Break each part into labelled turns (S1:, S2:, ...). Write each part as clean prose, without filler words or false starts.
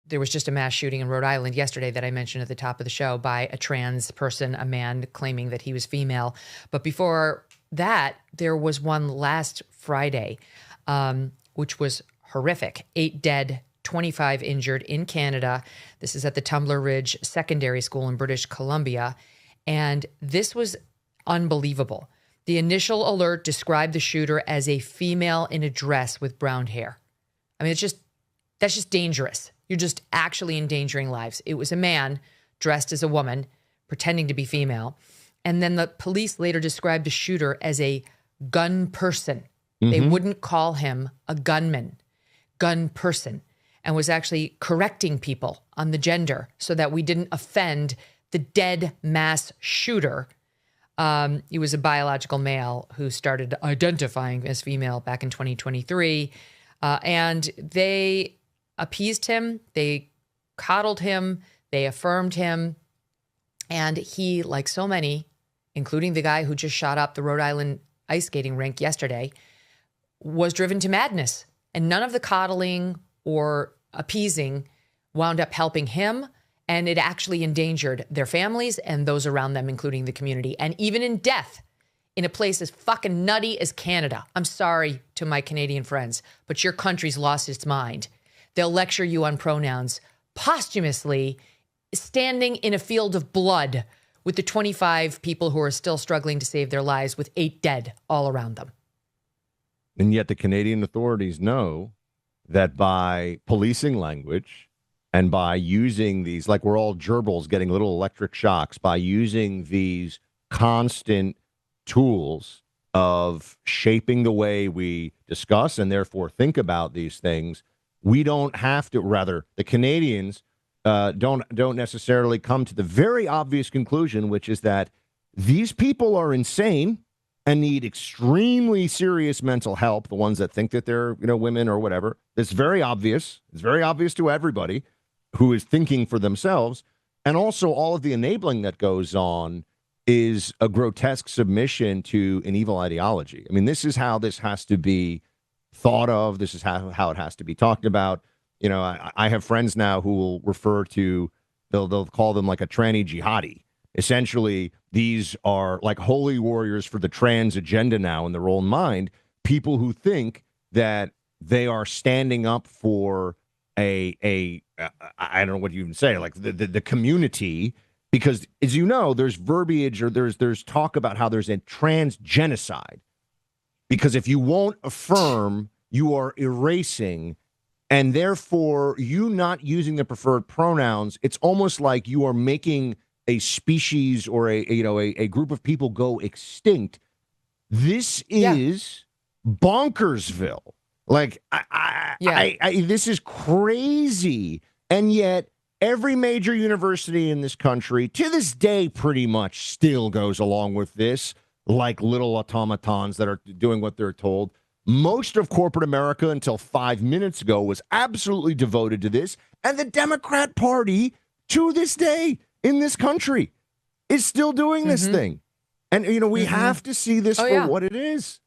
S1: there was just a mass shooting in Rhode Island yesterday that I mentioned at the top of the show by a trans person, a man claiming that he was female. But before that, there was one last Friday, which was horrific. 8 dead, 25 injured in Canada. This is at the Tumbler Ridge Secondary School in British Columbia. And this was unbelievable. The initial alert described the shooter as a female in a dress with brown hair. I mean, that's just dangerous. You're just actually endangering lives. It was a man dressed as a woman, pretending to be female. And then the police later described the shooter as a gun person. Mm-hmm. They wouldn't call him a gunman, gun person, and was actually correcting people on the gender so that we didn't offend the dead mass shooter. He was a biological male who started identifying as female back in 2023. And they appeased him, they coddled him, they affirmed him. And he, like so many, including the guy who just shot up the Rhode Island ice skating rink yesterday, was driven to madness. And none of the coddling or appeasing wound up helping him. And it actually endangered their families and those around them, including the community. And even in death, in a place as fucking nutty as Canada. I'm sorry to my Canadian friends, but your country's lost its mind. They'll lecture you on pronouns posthumously, standing in a field of blood with the 25 people who are still struggling to save their lives with 8 dead all around them.
S2: And yet the Canadian authorities know that by policing language and by using these, like we're all gerbils getting little electric shocks, by using these constant tools of shaping the way we discuss and therefore think about these things, we don't have to, rather, the Canadians don't necessarily come to the very obvious conclusion, which is that these people are insane and need extremely serious mental help, the ones that think that they're, women or whatever. It's very obvious. It's very obvious to everybody who is thinking for themselves. And also all of the enabling that goes on is a grotesque submission to an evil ideology. I mean, this is how this has to be thought of. This is how it has to be talked about. I have friends now who will refer to, they'll call them like a tranny jihadi. Essentially, these are like holy warriors for the trans agenda now in their own mind. People who think that they are standing up for I don't know what you even say, like the community, because as you know, there's verbiage or there's talk about how there's a trans genocide. Because if you won't affirm, you are erasing, and therefore you not using the preferred pronouns, it's almost like you are making a species or a group of people go extinct. This is bonkersville. Like, this is crazy. And yet every major university in this country to this day pretty much still goes along with this, like little automatons that are doing what they're told. Most of corporate America until 5 minutes ago was absolutely devoted to this. And the Democrat Party to this day in this country is still doing this thing. And, we have to see this for what it is.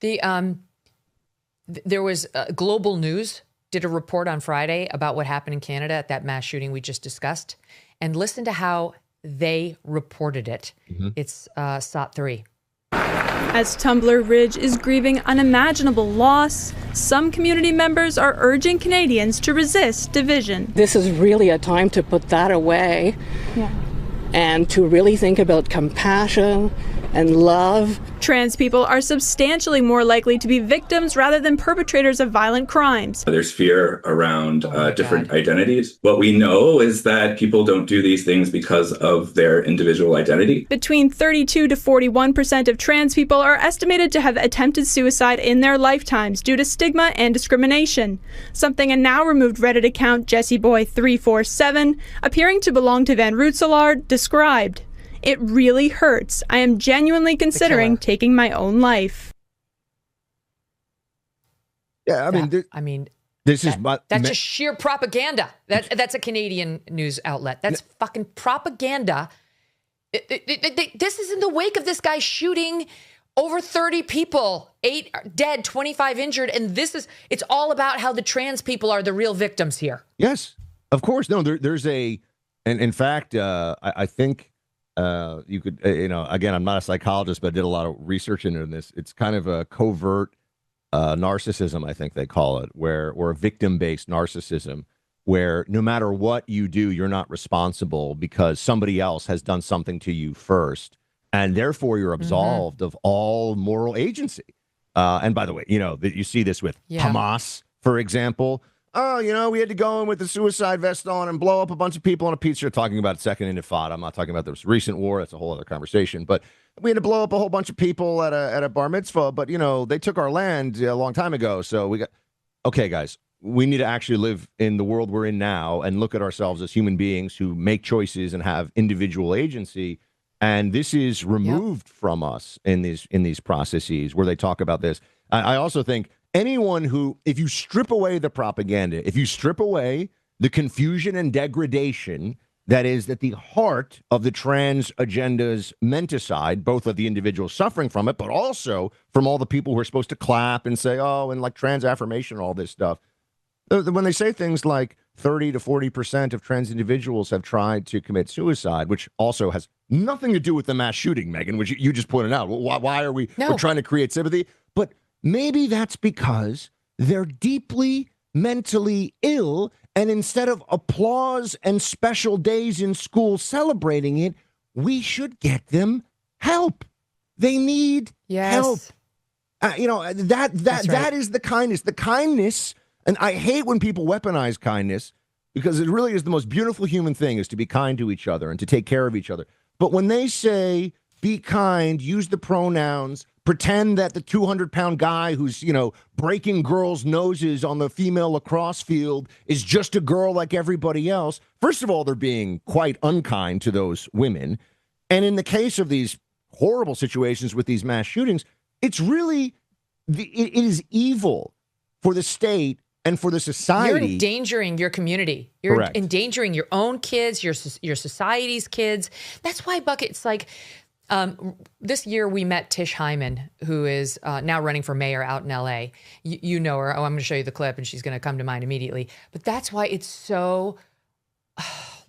S1: There was Global News did a report on Friday about what happened in Canada at that mass shooting we just discussed. And listen to how they reported it. It's SOT 3.
S3: As Tumbler Ridge is grieving unimaginable loss, some community members are urging Canadians to resist division.
S4: This is really a time to put that away and to really think about compassion and love.
S3: Trans people are substantially more likely to be victims rather than perpetrators of violent crimes.
S5: There's fear around different identities. What we know is that people don't do these things because of their individual identity.
S3: Between 32 to 41% of trans people are estimated to have attempted suicide in their lifetimes due to stigma and discrimination, something a now removed Reddit account JessieBoy347, appearing to belong to Van Rootselaar, described. It really hurts. I am genuinely considering taking my own life.
S2: Yeah, this is
S1: that's just sheer propaganda. That's a Canadian news outlet. That's fucking propaganda. This is in the wake of this guy shooting Over 30 people, 8 dead, 25 injured. And it's all about how the trans people are the real victims here.
S2: Yes, of course. No, there's and in fact, I think you could, again, I'm not a psychologist, but I did a lot of research into this. It's kind of a covert narcissism, I think they call it, or a victim-based narcissism, where no matter what you do, you're not responsible because somebody else has done something to you first. And therefore, you're absolved of all moral agency. And by the way, that you see this with Hamas, for example. Oh, we had to go in with the suicide vest on and blow up a bunch of people on a pizza. Talking about Second Intifada. I'm not talking about this recent war. That's a whole other conversation. But we had to blow up a whole bunch of people at a bar mitzvah. But, they took our land a long time ago. So okay, guys, we need to actually live in the world we're in now and look at ourselves as human beings who make choices and have individual agency. And this is removed from us in these processes where they talk about this. I also think anyone who, if you strip away the propaganda, if you strip away the confusion and degradation that is at the heart of the trans agenda's menticide, both of the individuals suffering from it, but also from all the people who are supposed to clap and say, oh, and like trans affirmation and all this stuff. When they say things like 30 to 40% of trans individuals have tried to commit suicide, which also has nothing to do with the mass shooting, Megan, which you just pointed out. Why are we're trying to create sympathy? But maybe that's because they're deeply mentally ill, and instead of applause and special days in school celebrating it, we should get them help. They need help. That is the kindness. The kindness. And I hate when people weaponize kindness, because it really is the most beautiful human thing, is to be kind to each other and to take care of each other. But when they say, be kind, use the pronouns, pretend that the 200-pound guy who's, breaking girls' noses on the female lacrosse field is just a girl like everybody else, first of all, they're being quite unkind to those women. And in the case of these horrible situations with these mass shootings, it's really, it is evil for the state and for the society.
S1: You're endangering your community. You're
S2: Correct.
S1: endangering your own kids, your society's kids. That's why, Buck, it's like this year we met Tish Hyman, who is now running for mayor out in L.A. You know her. Oh, I'm going to show you the clip, and she's going to come to mind immediately. But that's why it's so,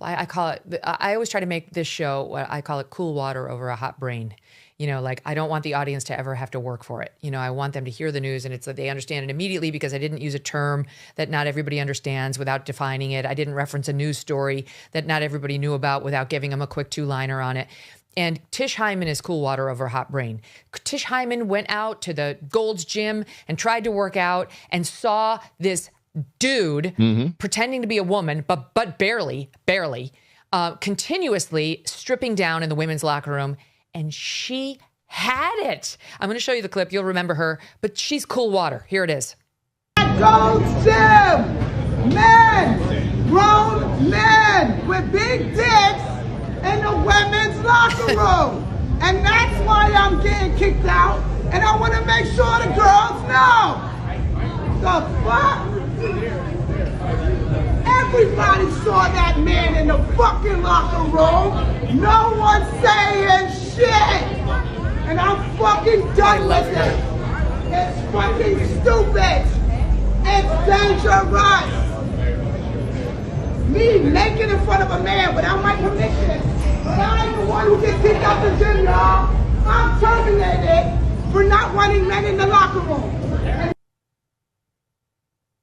S1: I call it, I always try to make this show, I call it cool water over a hot brain. I don't want the audience to ever have to work for it. I want them to hear the news and it's that they understand it immediately, because I didn't use a term that not everybody understands without defining it. I didn't reference a news story that not everybody knew about without giving them a quick two-liner on it. And Tish Hyman is cool water over a hot brain. Tish Hyman went out to the Gold's Gym and tried to work out and saw this dude pretending to be a woman, but barely, continuously stripping down in the women's locker room. And she had it. I'm going to show you the clip. You'll remember her, but she's cool water. Here it is.
S6: Gold's Gym, men, grown men with big dicks in the women's locker room. And that's why I'm getting kicked out. And I want to make sure the girls know. The fuck? Everybody saw that man in the fucking locker room. No one's saying shit. And I'm fucking done with it. It's fucking stupid. It's dangerous. Me naked in front of a man without my permission. But I ain't the one who gets kicked out the gym, y'all. I'm terminated for not wanting men in the locker room.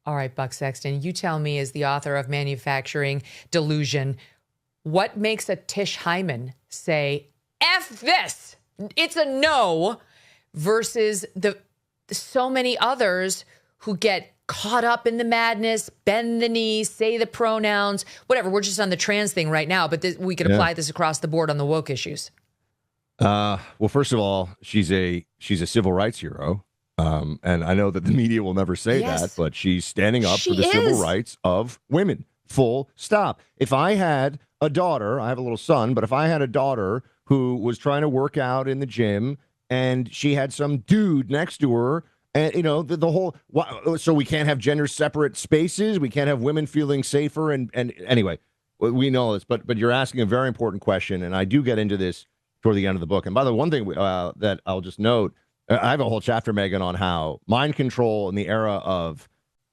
S1: All right, Buck Sexton, you tell me, as the author of Manufacturing Delusion, what makes a Tish Hyman say, F this, it's a no, versus the so many others who get caught up in the madness, bend the knee, say the pronouns, whatever. We're just on the trans thing right now, but we could apply this across the board on the woke issues.
S2: Well, first of all, she's a civil rights hero. And I know that the media will never say that, but she's standing up for the civil rights of women. Full stop. If I had a daughter, I have a little son, but if I had a daughter who was trying to work out in the gym and she had some dude next to her, and the whole, so we can't have gender separate spaces, we can't have women feeling safer, and anyway, we know this, but you're asking a very important question, and I do get into this toward the end of the book. And by the way, one thing that I'll just note I have a whole chapter, Megan, on how mind control in the era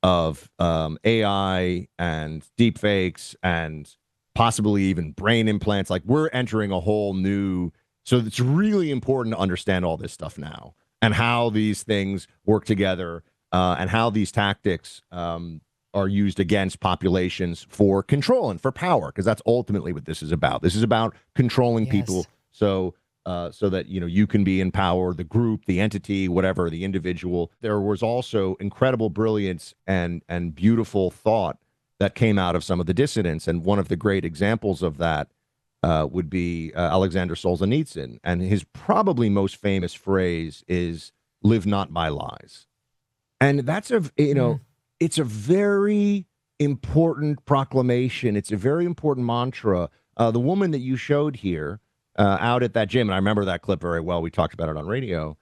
S2: of AI and deep fakes and possibly even brain implants, like we're entering a whole new. So it's really important to understand all this stuff now and how these things work together and how these tactics are used against populations for control and for power, because that's ultimately what this is about. This is about controlling people so that, you know, you can be in power, the group, the entity, whatever, the individual. There was also incredible brilliance and beautiful thought that came out of some of the dissidents. And one of the great examples of that would be Alexander Solzhenitsyn. And his probably most famous phrase is, "Live not by lies." And that's it's a very important proclamation. It's a very important mantra. The woman that you showed here out at that gym, and I remember that clip very well. We talked about it on radio.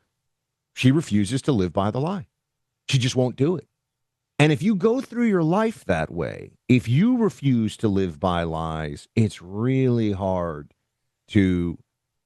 S2: She refuses to live by the lie. She just won't do it. And if you go through your life that way, if you refuse to live by lies, it's really hard to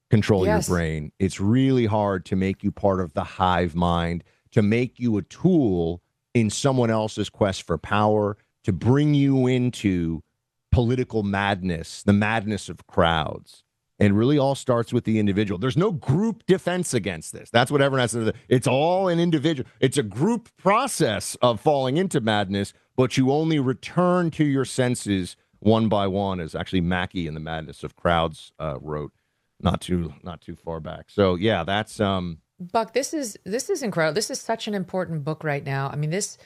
S2: control your brain. It's really hard to make you part of the hive mind, to make you a tool in someone else's quest for power, to bring you into political madness, the madness of crowds. And really all starts with the individual. There's no group defense against this. That's what everyone has to do. It's all an individual. It's a group process of falling into madness, but you only return to your senses one by one, as actually Mackey in The Madness of Crowds wrote not too far back. So yeah, that's
S1: Buck, this is incredible. This is such an important book right now. I mean, this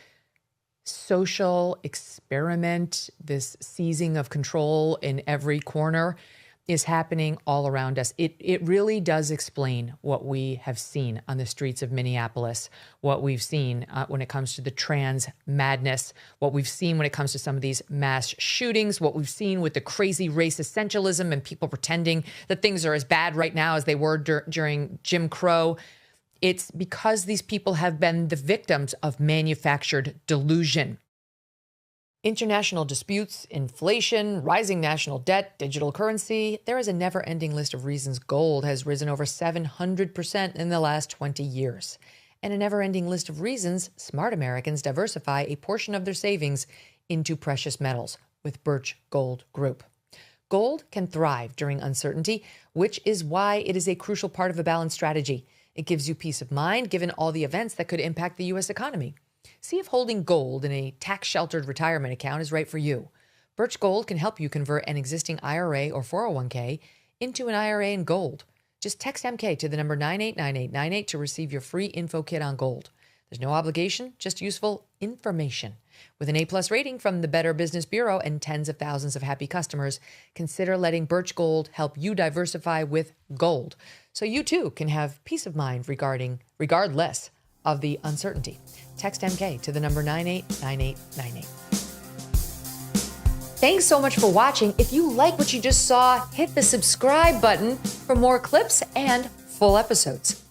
S1: social experiment, this seizing of control in every corner is happening all around us. It really does explain what we have seen on the streets of Minneapolis, what we've seen when it comes to the trans madness, what we've seen when it comes to some of these mass shootings, what we've seen with the crazy race essentialism and people pretending that things are as bad right now as they were during Jim Crow. It's because these people have been the victims of manufactured delusion. International disputes, inflation, rising national debt, digital currency. There is a never-ending list of reasons gold has risen over 700% in the last 20 years. And a never-ending list of reasons smart Americans diversify a portion of their savings into precious metals with Birch Gold Group. Gold can thrive during uncertainty, which is why it is a crucial part of a balanced strategy. It gives you peace of mind given all the events that could impact the U.S. economy. See if holding gold in a tax-sheltered retirement account is right for you. Birch Gold can help you convert an existing IRA or 401k into an IRA in gold. Just text MK to the number 989898 to receive your free info kit on gold. There's no obligation, just useful information. With an A+ rating from the Better Business Bureau and tens of thousands of happy customers, consider letting Birch Gold help you diversify with gold, so you too can have peace of mind regardless of the uncertainty. Text MK to the number 989898. Thanks so much for watching. If you like what you just saw, hit the subscribe button for more clips and full episodes.